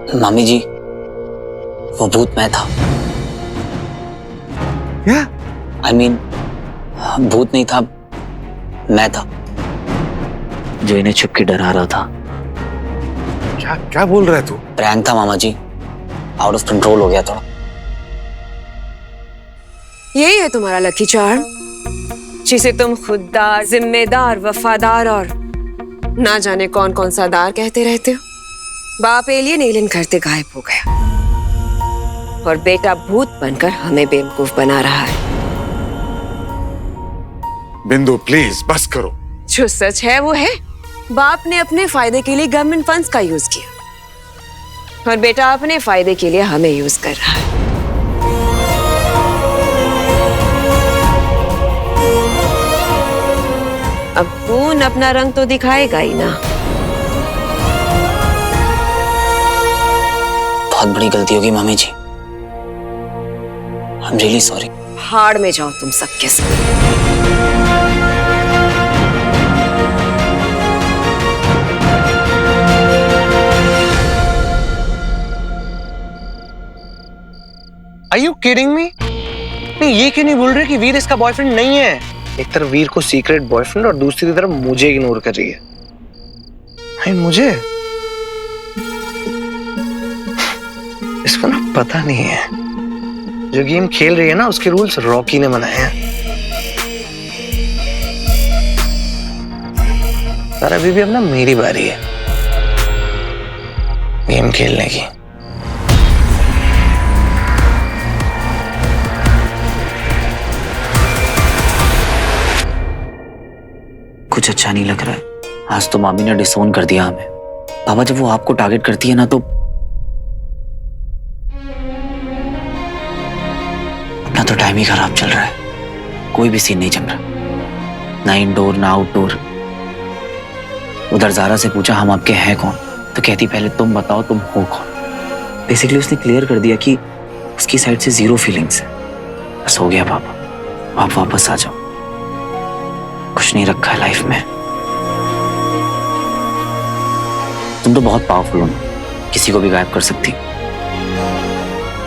मामी जी, वो भूत मैं था। क्या? I mean, भूत नहीं था, मैं था जो इन्हें छुप के डरा रहा था। क्या क्या बोल रहा है तू? प्रैंक था मामा जी, आउट ऑफ कंट्रोल हो गया थोड़ा। यही है तुम्हारा लकी चार्म, जिसे तुम खुददार, जिम्मेदार, वफादार और ना जाने कौन कौन सा दार कहते रहते हो। बाप एलियन करते गायब हो गया और बेटा भूत बनकर हमें बेवकूफ बना रहा है। बिंदु प्लीज बस करो। जो सच है वो है, बाप ने अपने फायदे के लिए गवर्नमेंट फंड्स का यूज किया और बेटा अपने फायदे के लिए हमें यूज कर रहा है। अब खून अपना रंग तो दिखाएगा ही ना। बहुत बड़ी गलती होगी मामी जी। I am really sorry. भाड़ में जाओ तुम सबके सब। Are you kidding me? नहीं, ये क्यों नहीं बोल रहे कि वीर इसका बॉयफ्रेंड नहीं है? एक तरफ वीर को सीक्रेट बॉयफ्रेंड और दूसरी तरफ मुझे इग्नोर कर रही है। नहीं, मुझे इसको ना पता नहीं है, जो गेम खेल रही है ना उसके रूल्स रॉकी ने बनाए हैं। पर अभी भी अब ना मेरी बारी है गेम खेलने की। कुछ अच्छा नहीं लग रहा है। आज तो मामी ने डिसोन कर दिया हमें। पापा, जब वो आपको टारगेट करती है ना तो अपना तो टाइम ही खराब चल रहा है। कोई भी सीन नहीं जम रहा, ना इंडोर ना आउटडोर। उधर जारा से पूछा हम आपके हैं कौन, तो कहती पहले तुम बताओ तुम हो कौन। बेसिकली उसने क्लियर कर दिया कि उसकी साइड से 0 फीलिंग्स है। बस हो गया पापा, आप वापस आ जाओ। कुछ नहीं रखा है लाइफ में। तुम तो बहुत पावरफुल हो, किसी को भी गायब कर सकती।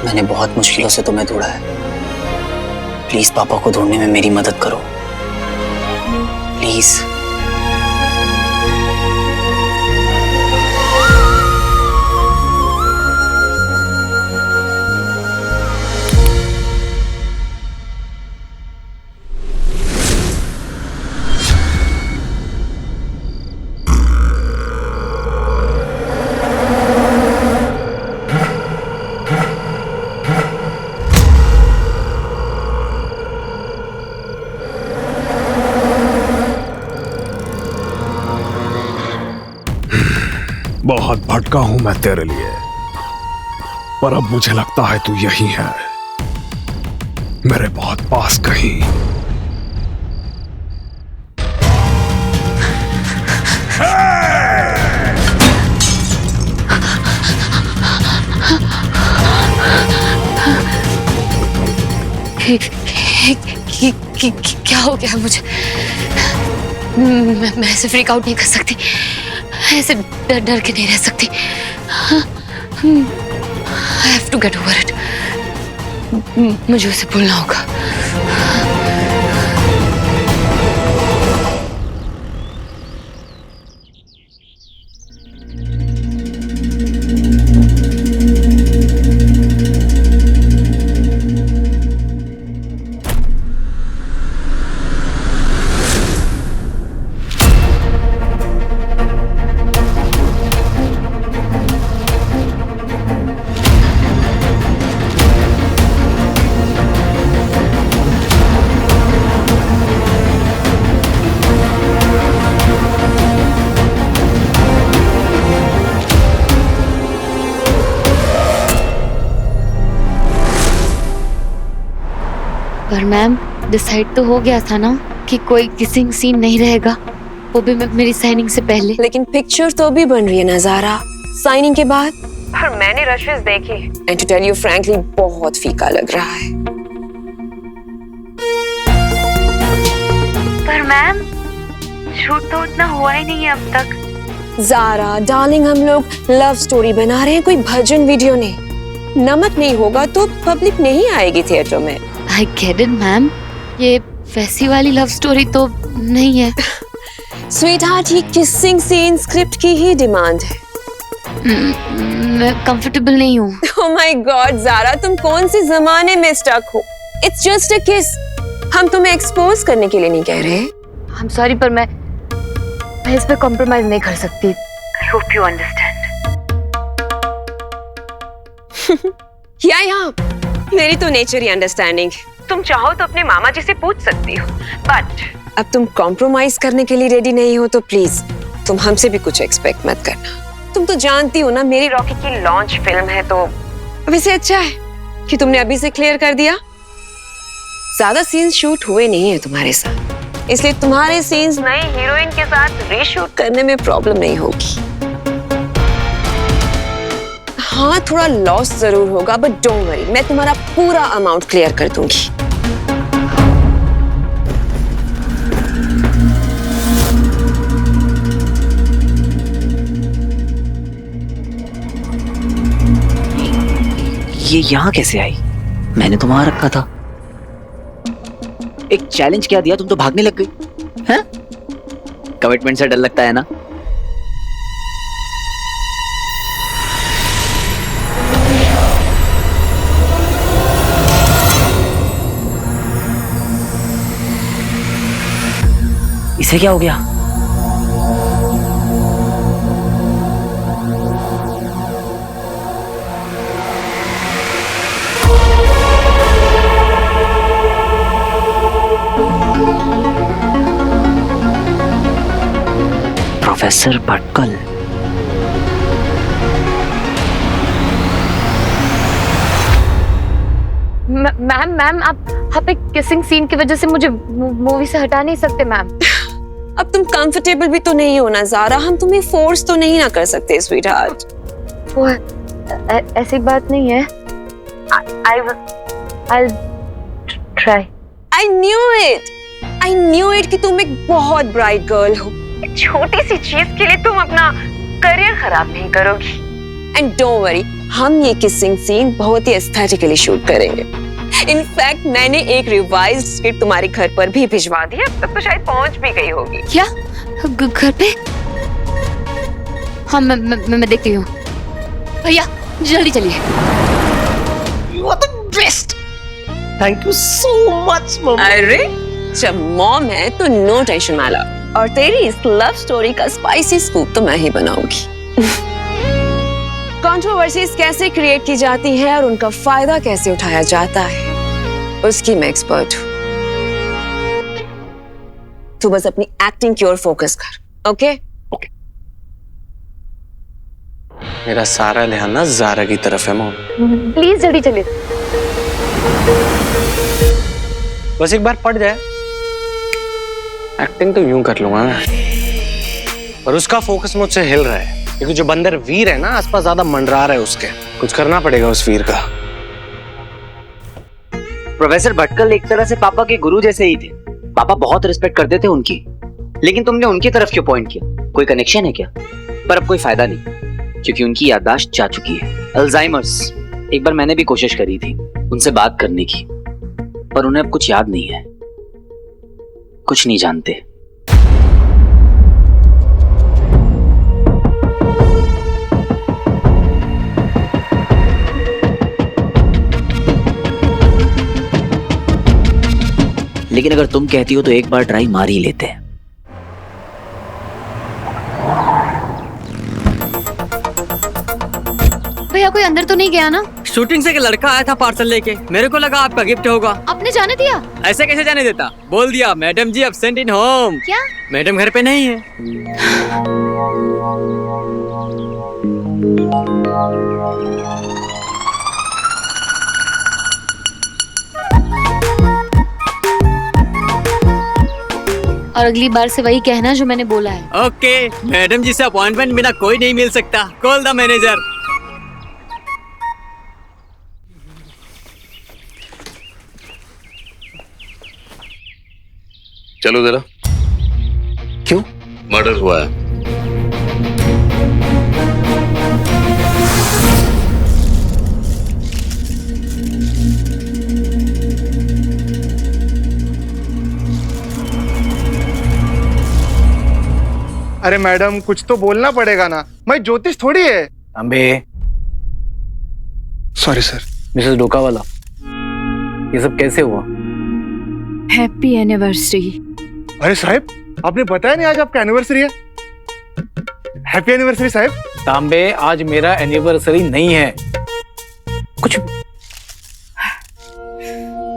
मैंने बहुत मुश्किलों से तुम्हें ढूंढा है। प्लीज पापा को ढूंढने में मेरी मदद करो, प्लीज। बहुत भटका हूं मैं तेरे लिए, पर अब मुझे लगता है तू यही है, मेरे बहुत पास कहीं। क्या हो गया मुझे? मैं ऐसे फ्रीक आउट नहीं कर सकती, ऐसे डर के नहीं रह सकती। I have to get over it. मुझे उसे भूलना होगा। पर मैम डिसाइड तो हो गया था ना कि कोई किसिंग सीन नहीं रहेगा, वो भी मेरी साइनिंग से पहले। लेकिन पिक्चर तो भी बन रही है नजारा साइनिंग के बाद। पर मैंने रशेस देखे and to tell you frankly बहुत फीका लग रहा है। पर मैम शूट तो उतना हुआ ही नहीं है अब तक, जारा डार्लिंग, हम लोग लव स्टोरी बना रहे हैं, कोई भजन वीडियो नहीं। नमक नहीं होगा तो पब्लिक नहीं आएगी थिएटर में। आई गेट इट मैम, ये वैसी वाली लव स्टोरी तो नहीं है। स्वीट हार्ट, ये किसिंग सीन स्क्रिप्ट की ही डिमांड है। मैं कंफर्टेबल नहीं हूँ। ओह माय गॉड जारा, तुम कौन से जमाने में स्टक हो? इट्स जस्ट अ किस। हम तुम्हें एक्सपोज करने के लिए नहीं कह रहे। आई एम सॉरी, पर मैं इस पे कॉम्प्रोमाइज नहीं कर सकती। I hope you understand. या मेरी तो नेचर ही अंडरस्टैंडिंग। तुम चाहो तो अपने मामा जी से पूछ सकती हो, बट अब तुम कॉम्प्रोमाइज करने के लिए रेडी नहीं हो तो प्लीज तुम हमसे भी कुछ एक्सपेक्ट मत करना। तुम तो जानती हो ना, मेरी रॉकी की लॉन्च फिल्म है, तो अब इसे अच्छा है कि तुमने अभी से क्लियर कर दिया। ज्यादा सीन्स शूट हुए नहीं है तुम्हारे साथ, इसलिए तुम्हारे सीन्स नई हीरोइन के साथ रीशूट करने में प्रॉब्लम नहीं होगी। हाँ, थोड़ा लॉस जरूर होगा, बट डोंट वरी, मैं तुम्हारा पूरा अमाउंट क्लियर कर दूंगी। ये यहाँ कैसे आई? मैंने तो वहां रखा था। एक चैलेंज क्या दिया, तुम तो भागने लग गई हैं? कमिटमेंट से डर लगता है ना? इसे क्या हो गया? प्रोफेसर भटकल। मैम आप एक किसिंग सीन की वजह से मुझे मूवी से हटा नहीं सकते मैम। अब तुम कंफर्टेबल भी तो नहीं हो ना जारा, हम तुम्हें फोर्स तो नहीं ना कर सकते स्वीट हार्ट। वो ऐसी बात नहीं है। I'll try. I knew it कि तुम एक बहुत ब्राइट गर्ल हो। एक छोटी सी चीज के लिए तुम अपना करियर खराब नहीं करोगी। एंड डोंट वरी, हम ये किसिंग सीन बहुत ही एस्थेटिकली शूट करेंगे। इनफैक्ट मैंने एक रिवाइज्ड स्क्रिप्ट तुम्हारे घर पर भी भिजवा दी है, अब तक तो शायद पहुंच भी गई होगी। क्या घर पे? हाँ मैं देखती हूँ। भैया जल्दी चलिए। You are the best. Thank you so much, mom. अरे जब मॉम है तो नो टेंशन माला, और तेरी इस लव स्टोरी का स्पाइसी स्कूप तो मैं ही बनाऊंगी। कंट्रोवर्सीज कैसे क्रिएट की जाती है और उनका फायदा कैसे उठाया जाता है, उसकी मैं एक्सपर्ट हूँ। तू बस अपनी एक्टिंग की ओर फोकस कर, ओके? मेरा सारा ध्यान ना जारा की तरफ है मॉम। प्लीज जल्दी चलिए। बस एक बार पड़ जाए, एक्टिंग तो यूं कर लूंगा मैं, पर उसका फोकस मुझसे हिल रहा है क्योंकि जो बंदर वीर है ना आसपास ज्यादा मंडरा रहा है उसके। कुछ करना पड़ेगा उस वीर का। प्रोफेसर भटकल एक तरह से पापा के गुरु जैसे ही थे। पापा बहुत रिस्पेक्ट करते थे उनकी, लेकिन तुमने उनकी तरफ क्यों पॉइंट किया? कोई कनेक्शन है क्या? पर अब कोई फायदा नहीं, क्योंकि उनकी याददाश्त जा चुकी है, अल्जाइमर्स। एक बार मैंने भी कोशिश करी थी उनसे बात करने की, पर उन्हें अब कुछ याद नहीं है, कुछ नहीं जानते। लेकिन अगर तुम कहती हो तो एक बार ट्राई मार ही लेते हैं। भैया कोई अंदर तो नहीं गया ना? शूटिंग से एक लड़का आया था पार्सल लेके, मेरे को लगा आपका गिफ्ट होगा। आपने जाने दिया? ऐसे कैसे जाने देता? बोल दिया madam ji absent in home. क्या? मैडम घर पे नहीं है। और अगली बार से वही कहना जो मैंने बोला है। ओके, मैडम जी से अपॉइंटमेंट बिना कोई नहीं मिल सकता। Call the manager. चलो जरा। क्यों? मर्डर हुआ है। अरे मैडम कुछ तो बोलना पड़ेगा ना, मैं ज्योतिष थोड़ी है। तांबे, सॉरी सर। मिसेस डोकावाला, ये सब कैसे हुआ? Happy anniversary. अरे साहब, आपने बताया नहीं आज आपका एनिवर्सरी है। हैप्पी एनिवर्सरी साहब। तांबे, आज मेरा एनिवर्सरी नहीं है। कुछ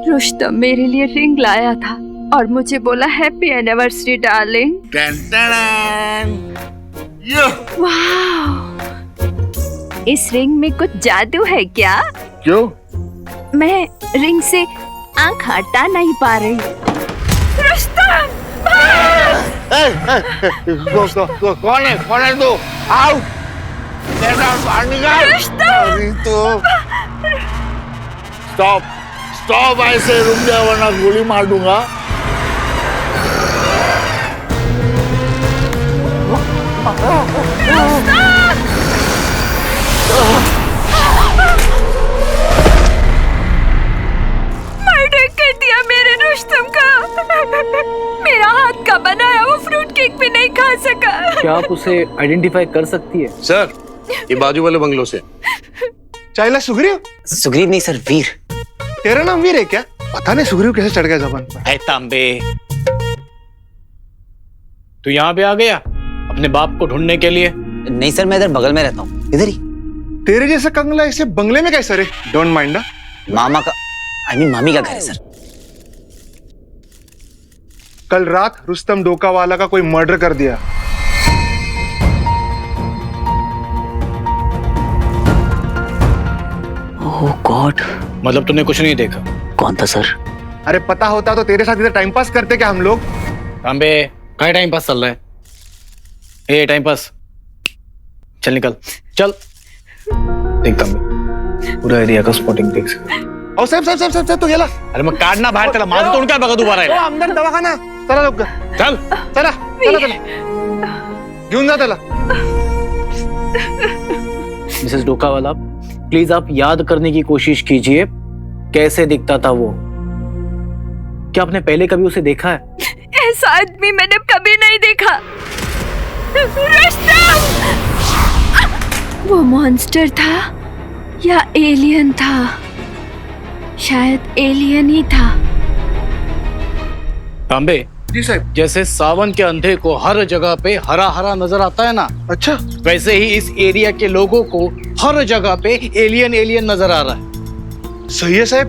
रुस्तम मेरे लिए रिंग लाया था और मुझे बोला हैप्पी एनिवर्सरी डार्लिंग। वाह, इस रिंग में कुछ जादू है क्या? क्यों? मैं रिंग से आंख हटा नहीं पा रही। रुस्तम! कौन है तू? आउट! बाहर निकाल! अरे तो स्टॉप ऐसे रुक जा वरना गोली मार दूंगा। मर्डर कर दिया मेरे रुस्तम का। मेरा हाथ का बनाया वो फ्रूट केक भी नहीं खा सका। क्या आप उसे आइडेंटिफाई कर सकती है? सर, ये बाजू वाले बंगलों से। चाइला सुग्रीव? सुग्रीव नहीं सर, वीर। तेरा नाम वीर है क्या? पता नहीं सुग्रीव कैसे चढ़ गया जबान पर। ऐ तांबे, तू यहाँ पे आ गया अपने बाप को ढूंढने के लिए? नहीं सर, मैं इधर बगल में रहता हूँ, इधर ही। तेरे जैसा कंगला ऐसे बंगले में कैसे रे? Don't mind. मामा का, मामी का घर है सर। कल रात रुस्तम डोकावाला का कोई मर्डर कर दिया। ओह गॉड। मतलब तूने कुछ नहीं देखा? कौन था सर? अरे पता होता तो तेरे साथ इधर टाइम पास करते क्या हम लोग? तांबे, क्या टाइम पास चल रहा है? ए टाइम पास, चल निकल, चल। देख तांबे, पूरा एरिया का स्पॉटिंग देख सकते। और साहब तू गेला? अरे मैं काटना बाहेर त्याला माझं तोंड काय बघा उभा राहिला? अंदर दवाखाना, चला लवकर, चल चला घेऊन जा त्याला। मिसेस डोकावाला, प्लीज आप याद करने की कोशिश कीजिए कैसे दिखता था वो। क्या आपने पहले कभी उसे देखा है? ऐसा आदमी मैंने कभी नहीं देखा। रुस्तम! वो मॉन्स्टर था या एलियन था? शायद एलियन ही था। तांबे जी साहब। जैसे सावन के अंधे को हर जगह पे हरा हरा नजर आता है ना, अच्छा, वैसे ही इस एरिया के लोगों को हर जगह पे एलियन एलियन नजर आ रहा है। सही है साहब।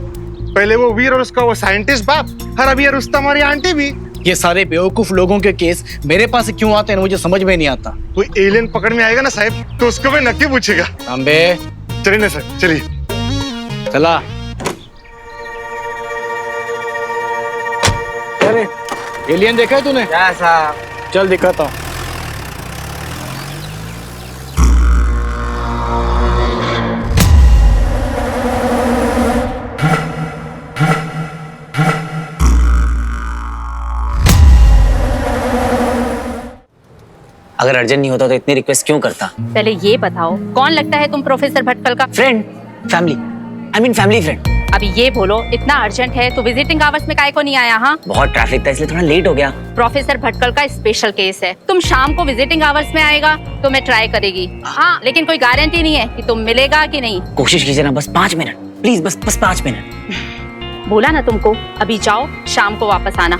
पहले वो वीर और उसका वो साइंटिस्ट बाप, और अभी रुस्तम हमारी आंटी भी। ये सारे बेवकूफ लोगों के केस मेरे पास क्यों आते हैं मुझे समझ में नहीं आता। कोई एलियन पकड़ में आएगा ना साहब तो उसको मैं नक्की पूछेगा। तांबे चलिए ना सर, चलिए। चला। अरे एलियन देखा है तूने? चल दिखाता हूँ। अगर अर्जेंट नहीं होता तो इतनी रिक्वेस्ट क्यों करता? पहले ये बताओ, कौन लगता है तुम प्रोफेसर भटकल का? Friend, family, family friend. अभी ये बोलो, इतना अर्जेंट है तो विजिटिंग आवर्स में काहे को नहीं आया? हाँ, बहुत ट्रैफिक था इसलिए थोड़ा लेट हो गया। प्रोफेसर भटकल का स्पेशल केस है। तुम शाम को विजिटिंग आवर्स में आएगा तो मैं ट्राई करेगी। हाँ, लेकिन कोई गारंटी नहीं है कि तुम मिलेगा कि नहीं। कोशिश कीजिए ना, बस 5 मिनट प्लीज, बस 5 मिनट। बोला ना तुमको, अभी जाओ, शाम को वापस आना।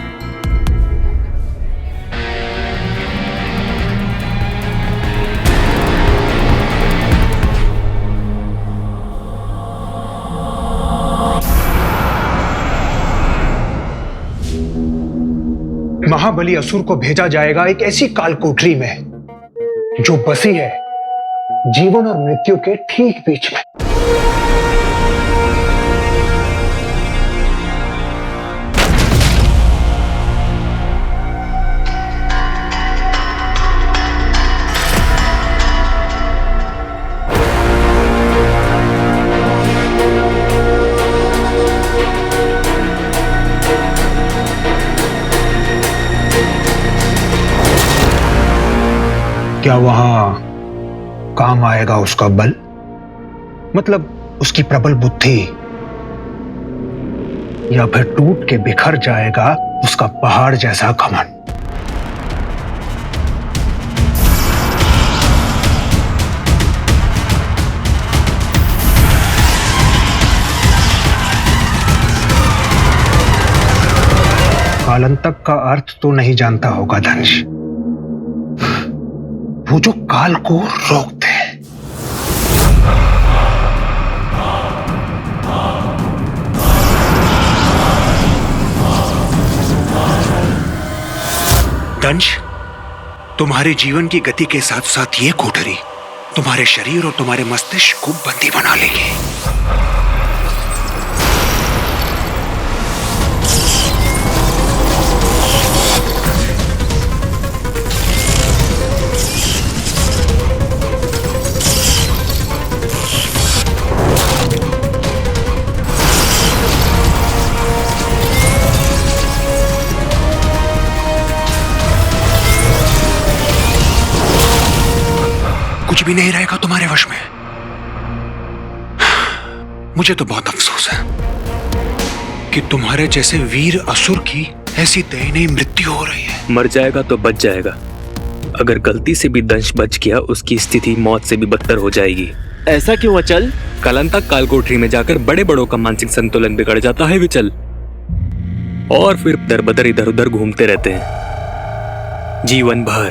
महाबली असुर को भेजा जाएगा एक ऐसी कालकोठरी में जो बसी है जीवन और मृत्यु के ठीक बीच में। क्या वहां काम आएगा उसका बल, मतलब उसकी प्रबल बुद्धि, या फिर टूट के बिखर जाएगा उसका पहाड़ जैसा घमंड। कालांतक का अर्थ तो नहीं जानता होगा धनुष, वो जो काल को रोकते हैं। दंश, तुम्हारे जीवन की गति के साथ साथ ये कोठरी तुम्हारे शरीर और तुम्हारे मस्तिष्क को बंदी बना लेगी। कुछ भी नहीं रहेगा तुम्हारे वश में। मुझे तो बहुत अफसोस है कि तुम्हारे जैसे वीर असुर की ऐसी दयनीय मृत्यु हो रही है। मर जाएगा तो बच जाएगा, अगर गलती से भी दंश बच गया उसकी स्थिति मौत से भी बदतर हो जाएगी। ऐसा क्यों अचल? कालांतक कालकोठरी में जाकर बड़े बड़ों का मानसिक संतुलन बिगड़ जाता है विचल, और फिर दरबदर इधर उधर घूमते रहते हैं जीवन भर,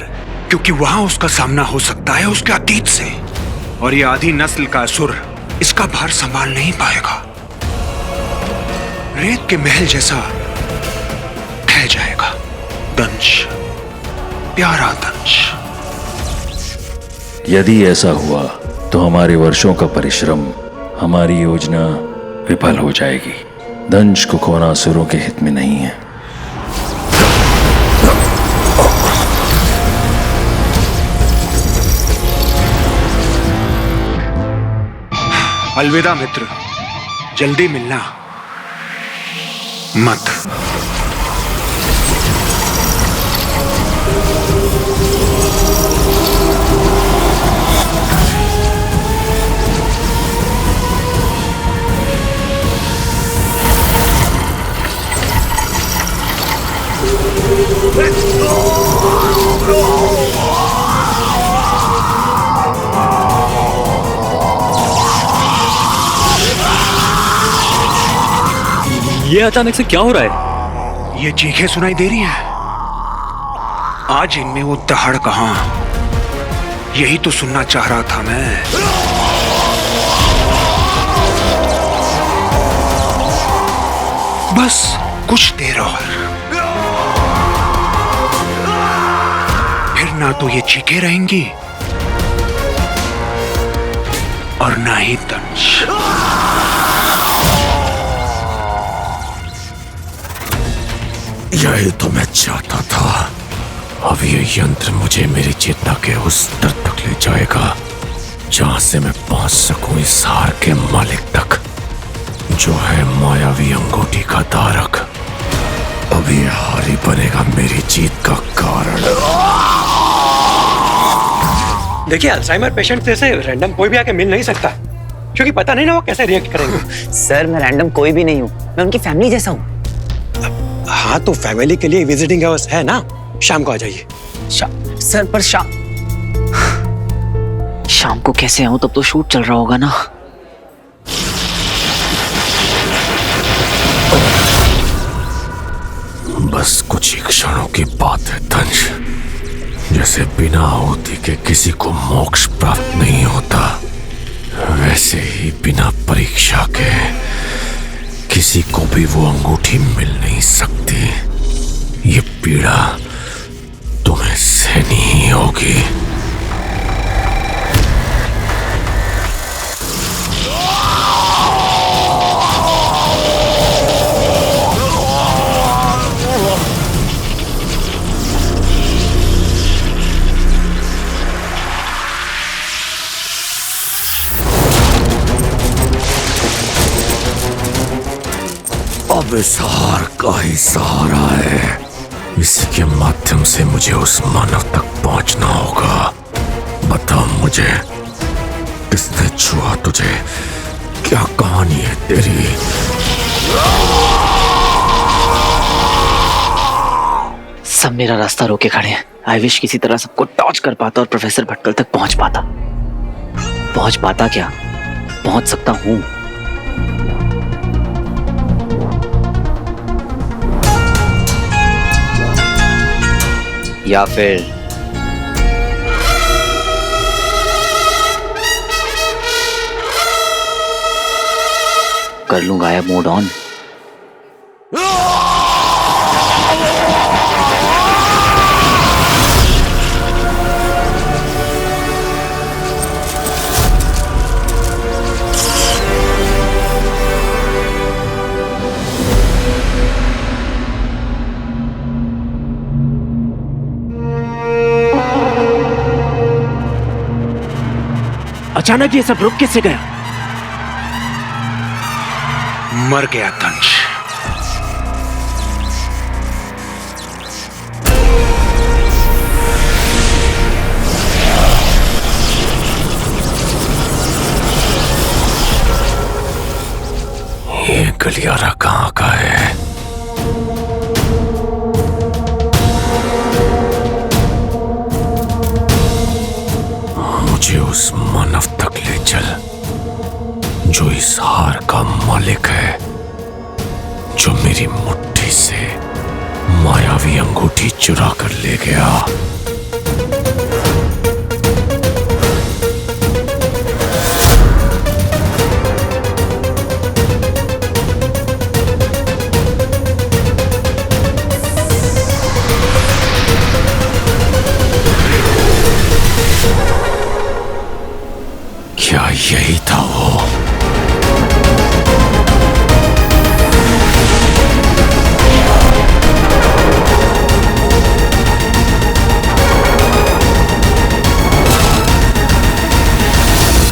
क्योंकि वहां उसका सामना हो सकता है उसके अतीत से, और ये आधी नस्ल का असुर इसका भार संभाल नहीं पाएगा। रेत के महल जैसा ढह जाएगा। दंश, प्यारा दंश। यदि ऐसा हुआ तो हमारे वर्षों का परिश्रम, हमारी योजना विफल हो जाएगी। दंश को खोना असुरों के हित में नहीं है। अलविदा मित्र, जल्दी मिलना मत। ये अचानक से क्या हो रहा है? ये चीखें सुनाई दे रही हैं। आज इनमें वो दहाड़ कहां? यही तो सुनना चाह रहा था मैं। बस कुछ देर और, फिर ना तो ये चीखें रहेंगी और ना ही दंश। यही तो मैं चाहता था। अब ये यंत्र मुझे मेरी चेतना के उस स्तर तक ले जाएगा जहां से मैं पहुंच सकूं इस हार के मालिक तक, जो है मायावी अंगूठी का धारक। अब ये हार ही बनेगा मेरी जीत का कारण। देखिए, अल्जाइमर पेशेंट जैसे रैंडम कोई भी आके मिल नहीं सकता, क्योंकि पता नहीं ना वो कैसे रिएक्ट करेंगे। सर, मैं रैंडम कोई भी नहीं हूँ, मैं उनकी फैमिली जैसा हूँ। हाँ, तो फैमिली के लिए विजिटिंग आवर्स है ना, शाम को आ जाइए। सर, पर शाम को कैसे आऊं? तब तो शूट चल रहा होगा ना। बस कुछ ही क्षणों की बात है दंश। जैसे बिना आहुति के किसी को मोक्ष प्राप्त नहीं होता, वैसे ही बिना परीक्षा के किसी को भी वो अंगूठी मिल नहीं सकती। ये पीड़ा तुम्हें सहनी ही होगी। अब इस हार का ही सहारा है, इसी के माध्यम से मुझे उस मानव तक पहुंचना होगा। बता मुझे, किसने छुआ तुझे? क्या कहानी है तेरी? सब मेरा रास्ता रोके खड़े हैं। आई विश किसी तरह सबको टॉर्च कर पाता और प्रोफेसर भटकल तक पहुंच पाता। पहुंच पाता क्या, पहुंच सकता हूं। या फिर कर लूं गायब मोड ऑन। अचानक ये सब रुक कैसे गया? मर गया दंश। ये गलियारा कहाँ का है? मुझे उस मानव तक ले चल जो इस हार का मालिक है, जो मेरी मुट्ठी से मायावी अंगूठी चुरा कर ले गया। क्या यही था वो?